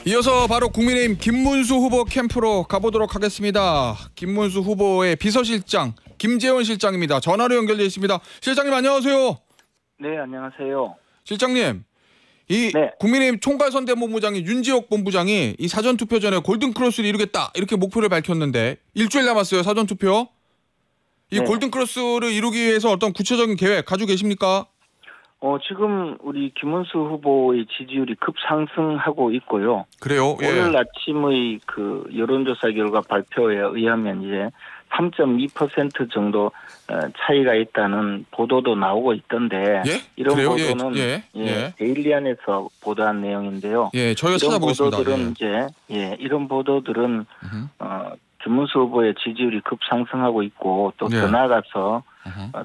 이어서 바로 국민의힘 김문수 후보 캠프로 가보도록 하겠습니다. 김문수 후보의 비서실장 김재원 실장입니다. 전화로 연결되어 있습니다. 실장님 안녕하세요. 네, 안녕하세요. 실장님, 이 네. 국민의힘 총괄선대본부장인 윤지옥 본부장이 이 사전투표 전에 골든크로스를 이루겠다 이렇게 목표를 밝혔는데 일주일 남았어요. 사전투표. 이 네. 골든크로스를 이루기 위해서 어떤 구체적인 계획 가지고 계십니까? 지금 우리 김문수 후보의 지지율이 급상승하고 있고요. 그래요? 예. 오늘 아침의 그 여론조사 결과 발표에 의하면 이제 3.2% 정도 차이가 있다는 보도도 나오고 있던데 예? 이런 그래요? 보도는 데일리안에서 보도한 내용인데요. 예, 저희가 이런 찾아보겠습니다. 보도들은 이런 보도들은 김문수 후보의 지지율이 급상승하고 있고 또 더 나아가서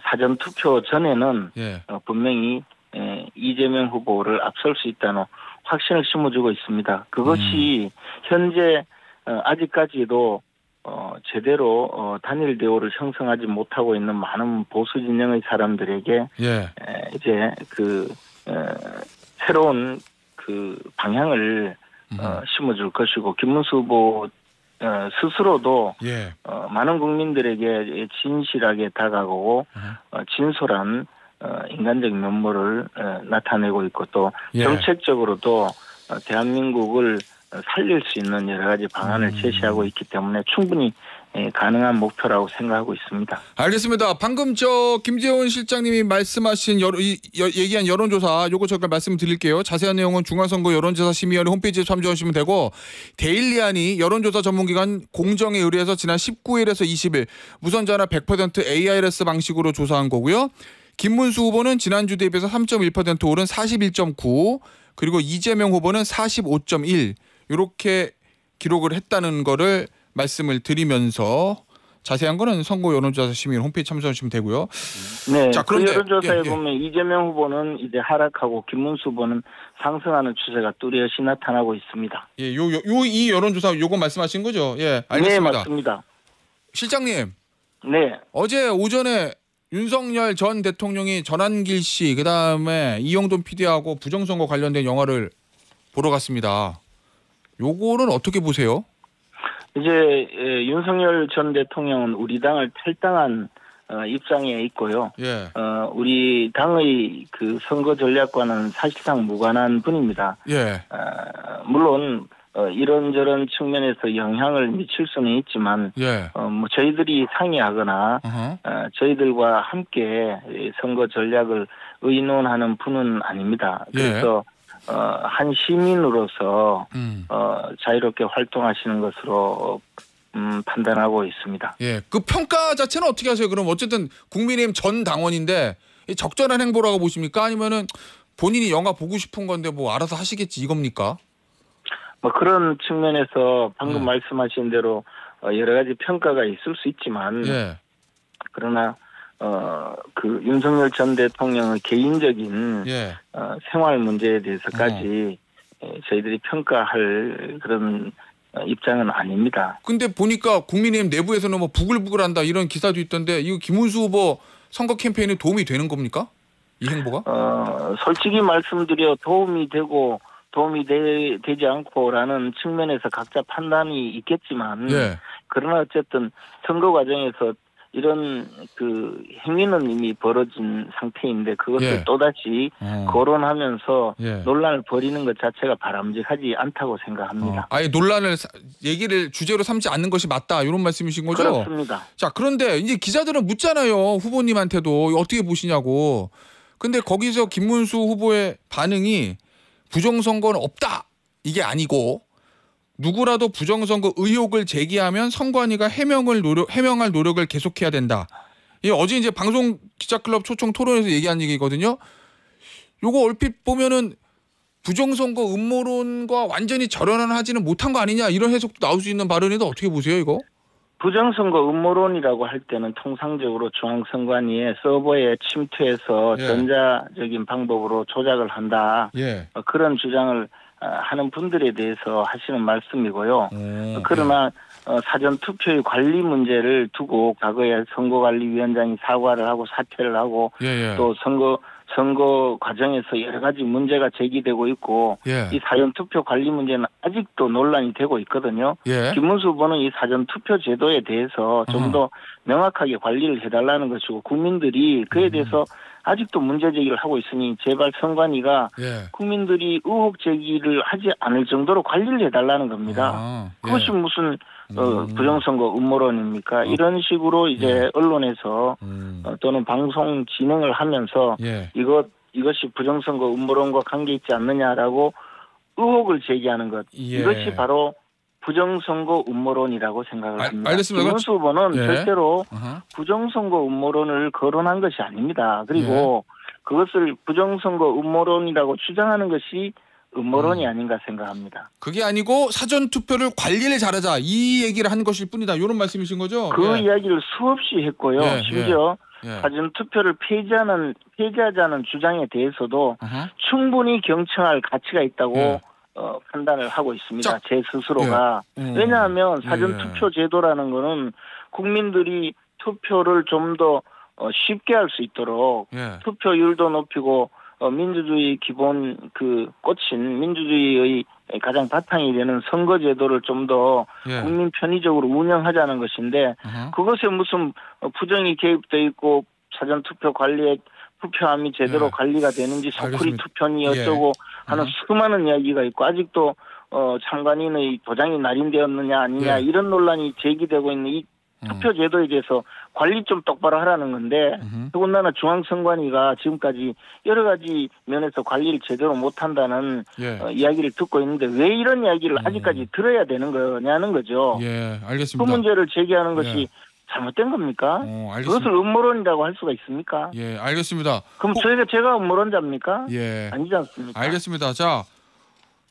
사전 투표 전에는 분명히 이재명 후보를 앞설 수 있다는 확신을 심어주고 있습니다. 그것이 현재 아직까지도 제대로 단일 대우를 형성하지 못하고 있는 많은 보수 진영의 사람들에게 이제 새로운 그 방향을 심어줄 것이고 김문수 후보 스스로도 많은 국민들에게 진실하게 다가가고 진솔한 인간적 면모를 나타내고 있고 또 정책적으로도 대한민국을 살릴 수 있는 여러 가지 방안을 제시하고 있기 때문에 충분히 가능한 목표라고 생각하고 있습니다. 알겠습니다. 방금 김재원 실장님이 말씀하신 얘기한 여론조사 요거 잠깐 말씀드릴게요. 자세한 내용은 중앙선거 여론조사 심의위원회 홈페이지에 참조하시면 되고 데일리안이 여론조사 전문기관 공정에 의뢰해서 지난 19일에서 20일 무선전화 100% ARS 방식으로 조사한 거고요. 김문수 후보는 지난주 대비해서 3.1% 오른 41.9 그리고 이재명 후보는 45.1 이렇게 기록을 했다는 거를 말씀을 드리면서 자세한 거는 선거 여론조사 심의위원 홈페이지 참조하시면 되고요. 네, 자, 그런데 그 여론조사에 보면 이재명 후보는 이제 하락하고 김문수 후보는 상승하는 추세가 뚜렷이 나타나고 있습니다. 예, 이 여론조사 요거 말씀하신 거죠? 예, 알겠습니다. 네, 맞습니다. 실장님. 네. 어제 오전에 윤석열 전 대통령이 전한길 씨 그다음에 이영돈 PD하고 부정선거 관련된 영화를 보러 갔습니다. 요거는 어떻게 보세요? 이제 윤석열 전 대통령은 우리 당을 탈당한 입장에 있고요. 우리 당의 그 선거 전략과는 사실상 무관한 분입니다. 물론 이런저런 측면에서 영향을 미칠 수는 있지만 뭐 저희들이 상의하거나 저희들과 함께 선거 전략을 의논하는 분은 아닙니다. 그래서 한 시민으로서 자유롭게 활동하시는 것으로 판단하고 있습니다. 그 평가 자체는 어떻게 하세요? 그럼 어쨌든 국민의힘 전 당원인데 적절한 행보라고 보십니까? 아니면은 본인이 영화 보고 싶은 건데 뭐 알아서 하시겠지 이겁니까? 뭐 그런 측면에서 방금 말씀하신 대로 여러 가지 평가가 있을 수 있지만 그러나 그 윤석열 전 대통령의 개인적인 생활 문제에 대해서까지 저희들이 평가할 그런 입장은 아닙니다. 근데 보니까 국민의힘 내부에서는 뭐 부글부글한다 이런 기사도 있던데 이거 김문수 후보 선거 캠페인에 도움이 되는 겁니까? 이 행보가? 솔직히 말씀드려 도움이 되고 도움이 되지 않고라는 측면에서 각자 판단이 있겠지만 그러나 어쨌든 선거 과정에서 이런 그 행위는 이미 벌어진 상태인데 그것을 또다시 거론하면서 논란을 벌이는 것 자체가 바람직하지 않다고 생각합니다. 아예 논란을 얘기를 주제로 삼지 않는 것이 맞다 이런 말씀이신 거죠? 그렇습니다. 자, 그런데 이제 기자들은 묻잖아요. 후보님한테도 어떻게 보시냐고. 근데 거기서 김문수 후보의 반응이 부정선거는 없다. 이게 아니고 누구라도 부정선거 의혹을 제기하면 선관위가 해명할 노력을 계속해야 된다. 어제 이제 방송 기자클럽 초청 토론에서 얘기한 얘기거든요. 요거 얼핏 보면은 부정선거 음모론과 완전히 절연하지는 못한 거 아니냐 이런 해석도 나올 수 있는 발언인데 어떻게 보세요 이거? 부정선거 음모론이라고 할 때는 통상적으로 중앙선관위의 서버에 침투해서 전자적인 방법으로 조작을 한다. 그런 주장을 하는 분들에 대해서 하시는 말씀이고요. 그러나 사전투표의 관리 문제를 두고 과거에 선거관리위원장이 사과를 하고 사퇴를 하고 또 선거 과정에서 여러 가지 문제가 제기되고 있고 예. 이 사전투표 관리 문제는 아직도 논란이 되고 있거든요. 예. 김문수 후보는 이 사전투표 제도에 대해서 좀 더 명확하게 관리를 해달라는 것이고 국민들이 그에 대해서 아직도 문제 제기를 하고 있으니 제발 선관위가 예. 국민들이 의혹 제기를 하지 않을 정도로 관리를 해달라는 겁니다. 아, 예. 그것이 무슨 부정선거 음모론입니까? 이런 식으로 이제 예. 언론에서 또는 방송 진행을 하면서 예. 이것이 부정선거 음모론과 관계 있지 않느냐라고 의혹을 제기하는 것. 예. 이것이 바로 부정선거 음모론이라고 생각을 합니다. 알겠습니다. 김문수 후보는 예. 절대로 부정선거 음모론을 거론한 것이 아닙니다. 그리고 그것을 부정선거 음모론이라고 주장하는 것이 음모론이 아닌가 생각합니다. 그게 아니고 사전 투표를 관리를 잘하자 이 얘기를 한 것일 뿐이다. 이런 말씀이신 거죠? 그 예. 이야기를 수없이 했고요. 예, 심지어 예. 사전 투표를 폐지하자는 주장에 대해서도 충분히 경청할 가치가 있다고 예. 판단을 하고 있습니다. 자, 제 스스로가. 왜냐하면 사전 투표 제도라는 거는 국민들이 투표를 좀 더 쉽게 할 수 있도록 예. 투표율도 높이고 민주주의 기본 그 꽃인 민주주의의 가장 바탕이 되는 선거제도를 좀 더 예. 국민 편의적으로 운영하자는 것인데 그것에 무슨 부정이 개입돼 있고 사전 투표 관리에 투표함이 제대로 예. 관리가 되는지 소쿠리 알겠습니다. 투표니 어쩌고 하는 수많은 이야기가 있고 아직도 참관인의 도장이 날인되었느냐 아니냐 예. 이런 논란이 제기되고 있는 이 투표 제도에 대해서 관리 좀 똑바로 하라는 건데 더군다나 중앙선관위가 지금까지 여러 가지 면에서 관리를 제대로 못한다는 예. 이야기를 듣고 있는데 왜 이런 이야기를 아직까지 들어야 되는 거냐는 거죠. 예. 그 알겠습니다. 문제를 제기하는 것이 예. 잘못된 겁니까? 알겠습니다. 그것을 음모론이라고 할 수가 있습니까? 예, 알겠습니다. 그럼 제가 음모론자입니까? 예. 아니지 않습니까? 알겠습니다. 자,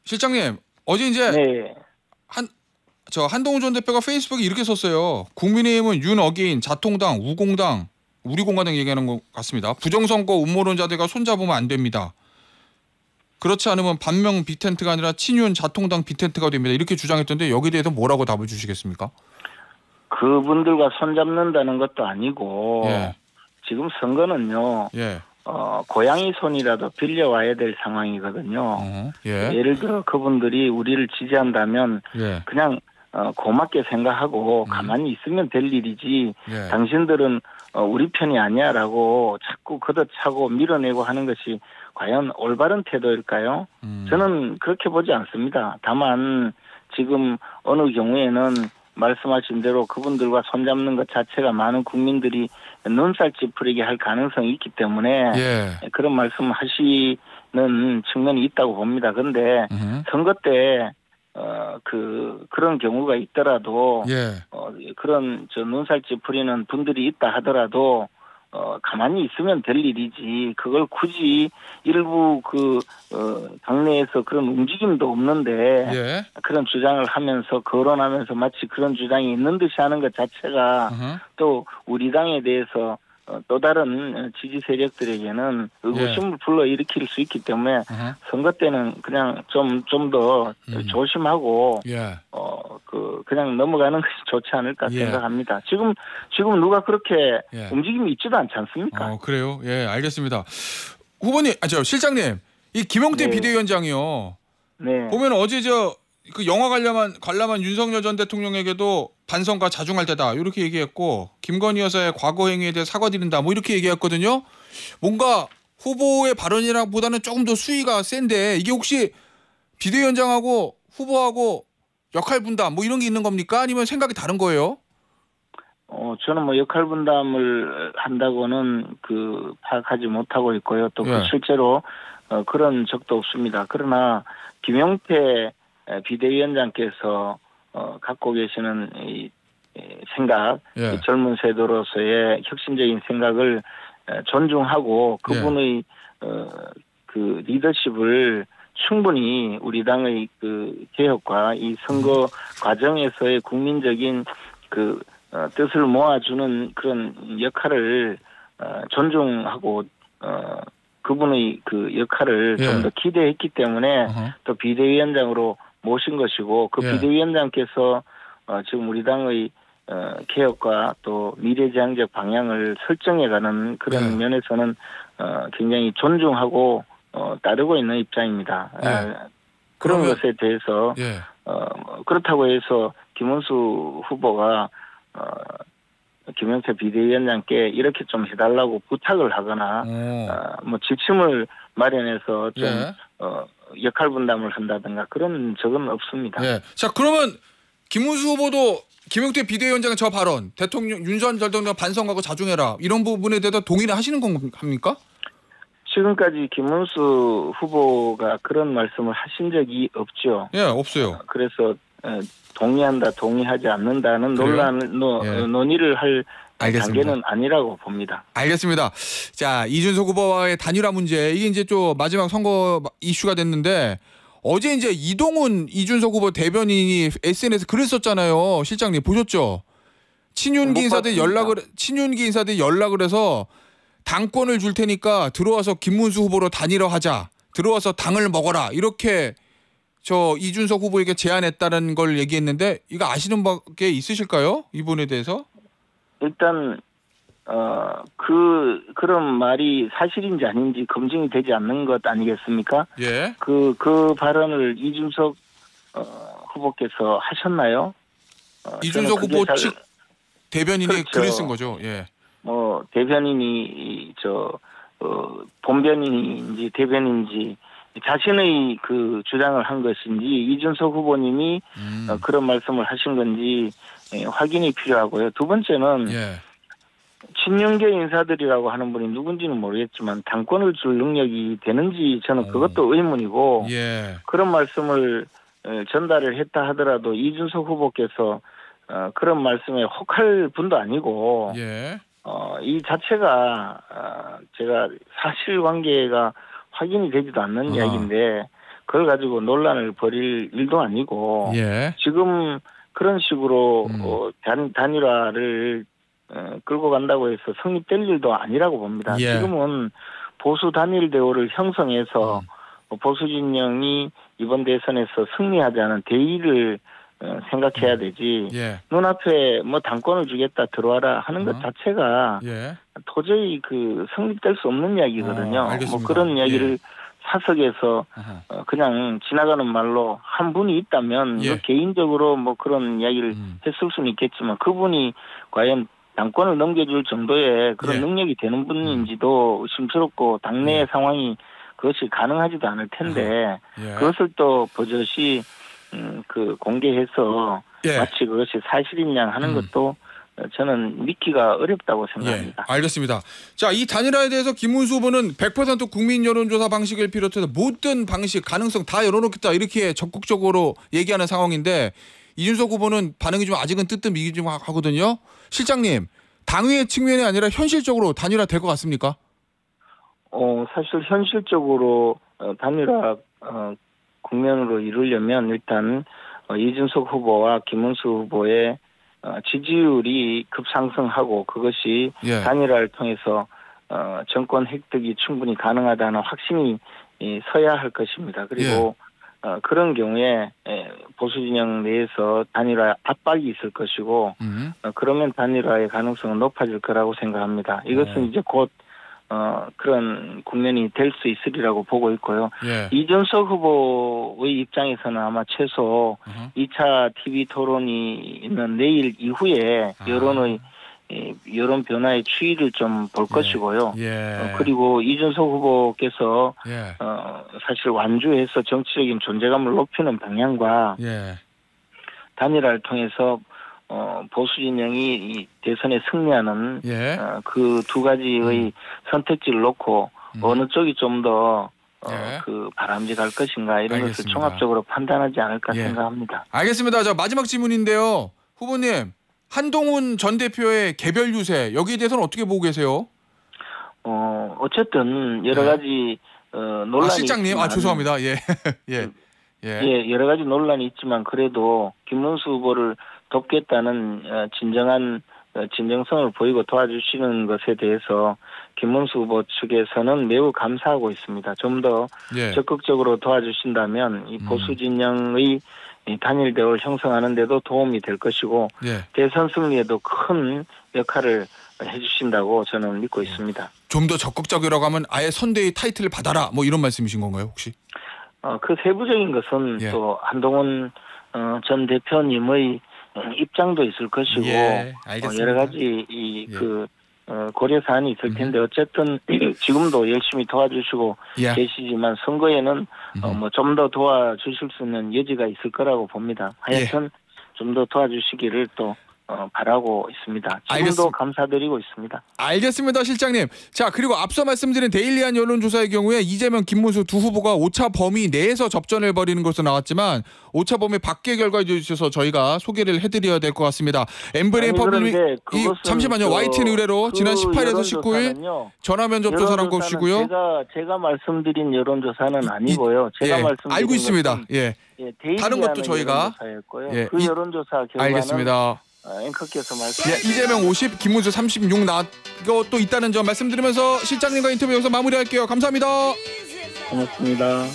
실장님, 어제 이제 네. 한동훈 전 대표가 페이스북에 이렇게 썼어요. 국민의힘은 윤어게인, 자통당, 우공당, 우리공화당 얘기하는 것 같습니다. 부정선거 음모론자들과 손잡으면 안 됩니다. 그렇지 않으면 반명 빅텐트가 아니라 친윤 자통당 빅텐트가 됩니다. 이렇게 주장했던데 여기에 대해서 뭐라고 답을 주시겠습니까? 그분들과 손잡는다는 것도 아니고 예. 지금 선거는요. 예. 고양이 손이라도 빌려와야 될 상황이거든요. 예. 예를 들어 그분들이 우리를 지지한다면 예. 그냥 고맙게 생각하고 가만히 있으면 될 일이지 예. 당신들은 우리 편이 아니야라고 자꾸 걷어차고 밀어내고 하는 것이 과연 올바른 태도일까요? 저는 그렇게 보지 않습니다. 다만 지금 어느 경우에는 말씀하신 대로 그분들과 손잡는 것 자체가 많은 국민들이 눈살 찌푸리게 할 가능성이 있기 때문에 예. 그런 말씀하시는 측면이 있다고 봅니다. 그런데 선거 때 그런 경우가 있더라도 예. 그런 눈살 찌푸리는 분들이 있다 하더라도 가만히 있으면 될 일이지 그걸 굳이 일부 당내에서 그런 움직임도 없는데 예. 그런 주장을 하면서 거론하면서 마치 그런 주장이 있는 듯이 하는 것 자체가 또 우리 당에 대해서 또 다른 지지 세력들에게는 의구심을 불러일으킬 수 있기 때문에 선거 때는 그냥 좀 더 조심하고 예. 그냥 넘어가는 것이 좋지 않을까 예. 생각합니다. 지금 누가 그렇게 예. 움직임이 있지도 않지 않습니까? 그래요? 예, 알겠습니다. 후보님, 실장님, 이 김용태 네. 비대위원장이요. 네. 보면 어제 그 영화 관람한 윤석열 전 대통령에게도 반성과 자중할 때다 이렇게 얘기했고 김건희 여사의 과거 행위에 대해 사과드린다 뭐 이렇게 얘기했거든요. 뭔가 후보의 발언이라보다는 조금 더 수위가 센데 이게 혹시 비대위원장하고 후보하고 역할 분담 뭐 이런 게 있는 겁니까? 아니면 생각이 다른 거예요? 저는 역할 분담을 한다고는 파악하지 못하고 있고요. 또 예. 실제로 그런 적도 없습니다. 그러나 김용태 비대위원장께서 갖고 계시는 이 생각, 예. 이 젊은 세대로서의 혁신적인 생각을 존중하고 그분의 그 리더십을 충분히 우리 당의 개혁과 이 선거 과정에서의 국민적인 뜻을 모아주는 그런 역할을 존중하고 그분의 역할을 예. 좀 더 기대했기 때문에 또 비대위원장으로 모신 것이고 그 예. 비대위원장께서 지금 우리 당의 개혁과 또 미래지향적 방향을 설정해가는 그런 예. 면에서는 굉장히 존중하고 따르고 있는 입장입니다. 그런 것에 대해서 그렇다고 해서 김문수 후보가 김영태 비대위원장께 이렇게 좀 해달라고 부탁을 하거나 뭐 지침을 마련해서 좀 역할 분담을 한다든가 그런 적은 없습니다. 자, 그러면 김문수 후보도 김영태 비대위원장의 저 발언, 대통령 윤 전 대통령 반성하고 자중해라 이런 부분에 대해서 동의를 하시는 겁니까? 지금까지 김문수 후보가 그런 말씀을 하신 적이 없죠. 없어요. 그래서 동의한다, 동의하지 않는다는 논의를 할 단계는 아니라고 봅니다. 알겠습니다. 자, 이준석 후보와의 단일화 문제 이게 이제 좀 마지막 선거 이슈가 됐는데 어제 이제 이동훈 이준석 후보 대변인이 SNS에 글을 썼잖아요. 실장님 보셨죠? 친윤기 인사들이 연락을 해서 당권을 줄 테니까 들어와서 김문수 후보로 단일화하자. 들어와서 당을 먹어라. 이렇게 저 이준석 후보에게 제안했다는 걸 얘기했는데 이거 아시는 밖에 있으실까요? 이 부분에 대해서? 일단 그런 말이 사실인지 아닌지 검증이 되지 않는 것 아니겠습니까? 그 발언을 이준석 후보께서 하셨나요? 이준석 후보 측 대변인이 글을 쓴 거죠. 뭐 대변인이 본변인인지 대변인인지 자신의 그 주장을 한 것인지 이준석 후보님이 그런 말씀을 하신 건지 확인이 필요하고요. 두 번째는 친윤계 인사들이라고 하는 분이 누군지는 모르겠지만 당권을 줄 능력이 되는지 저는 그것도 의문이고 그런 말씀을 전달을 했다 하더라도 이준석 후보께서 그런 말씀에 혹할 분도 아니고 이 자체가 제가 사실관계가 확인이 되지도 않는 이야기인데 그걸 가지고 논란을 벌일 일도 아니고 지금 그런 식으로 단일화를 끌고 간다고 해서 성립될 일도 아니라고 봅니다. 지금은 보수 단일 대우를 형성해서 보수 진영이 이번 대선에서 승리하자는 대의를 생각해야 되지 눈앞에 뭐 당권을 주겠다 들어와라 하는 것 자체가 도저히 성립될 수 없는 이야기거든요. 뭐 그런 이야기를 사석에서 그냥 지나가는 말로 한 분이 있다면 개인적으로 뭐 그런 이야기를 했을 수는 있겠지만 그분이 과연 당권을 넘겨줄 정도의 그런 능력이 되는 분인지도 의심스럽고 당내의 상황이 그것이 가능하지도 않을 텐데 그것을 또 버젓이 공개해서 마치 그것이 사실인 양 하는 것도 저는 믿기가 어렵다고 생각합니다. 알겠습니다. 자, 이 단일화에 대해서 김문수 후보는 100% 국민 여론조사 방식을 비롯해서 모든 방식, 가능성 다 열어놓겠다 이렇게 적극적으로 얘기하는 상황인데 이준석 후보는 반응이 좀 아직은 뜨뜻미지하거든요. 실장님, 당위의 측면이 아니라 현실적으로 단일화 될 것 같습니까? 사실 현실적으로 단일화 국면으로 이루려면 일단 이준석 후보와 김문수 후보의 지지율이 급상승하고 그것이 단일화를 통해서 정권 획득이 충분히 가능하다는 확신이 서야 할 것입니다. 그리고 그런 경우에 보수 진영 내에서 단일화 압박이 있을 것이고 그러면 단일화의 가능성은 높아질 거라고 생각합니다. 이것은 이제 곧 그런 국면이 될 수 있으리라고 보고 있고요. 이준석 후보의 입장에서는 아마 최소 2차 TV 토론이 있는 내일 이후에 여론 변화의 추이를 좀 볼 것이고요. 그리고 이준석 후보께서 사실 완주해서 정치적인 존재감을 높이는 방향과 단일화를 통해서 보수 진영이 이 대선에 승리하는 그 두 가지의 선택지를 놓고 어느 쪽이 좀 더 바람직할 것인가 이런 것을 종합적으로 판단하지 않을까 생각합니다. 알겠습니다. 자, 마지막 질문인데요. 후보님, 한동훈 전 대표의 개별 유세 여기에 대해서는 어떻게 보고 계세요? 어쨌든 여러 가지 논란이 실장님, 있지만, 죄송합니다. 여러 가지 논란이 있지만 그래도 김문수 후보를 돕겠다는 진정성을 보이고 도와주시는 것에 대해서 김문수 후보 측에서는 매우 감사하고 있습니다. 좀 더 적극적으로 도와주신다면 이 보수 진영의 단일 대우를 형성하는 데도 도움이 될 것이고 대선 승리에도 큰 역할을 해주신다고 저는 믿고 있습니다. 좀 더 적극적이라고 하면 아예 선대위 타이틀을 받아라 뭐 이런 말씀이신 건가요 혹시? 그 세부적인 것은 예. 또 한동훈 전 대표님의 입장도 있을 것이고 알겠습니다. 여러 가지 고려 사안이 있을 텐데 어쨌든 지금도 열심히 도와주시고 계시지만 선거에는 뭐 좀 더 도와주실 수 있는 여지가 있을 거라고 봅니다. 하여튼 좀 더 도와주시기를 또 바라고 있습니다. 지금도 알겠습니다. 감사드리고 있습니다. 알겠습니다, 실장님. 자, 그리고 앞서 말씀드린 데일리한 여론조사의 경우에 이재명, 김문수 두 후보가 오차 범위 내에서 접전을 벌이는 것으로 나왔지만 오차 범위 밖의 결과에 주셔서 저희가 소개를 해드려야 될 것 같습니다. 엠브레인 퍼블릭 잠시만요. YTN 의뢰로 지난 18에서 19일 전화 면접 조사한 것이고요. 제가 말씀드린 여론조사는 아니고요. 제가 말씀드린 알고 있습니다. 다른 것도 저희가 그 여론조사 결과는 알겠습니다. 앵커께서 말씀. 이재명 50, 김문수 36 나고 또 있다는 점 말씀드리면서 실장님과 인터뷰 여기서 마무리할게요. 감사합니다. 고맙습니다.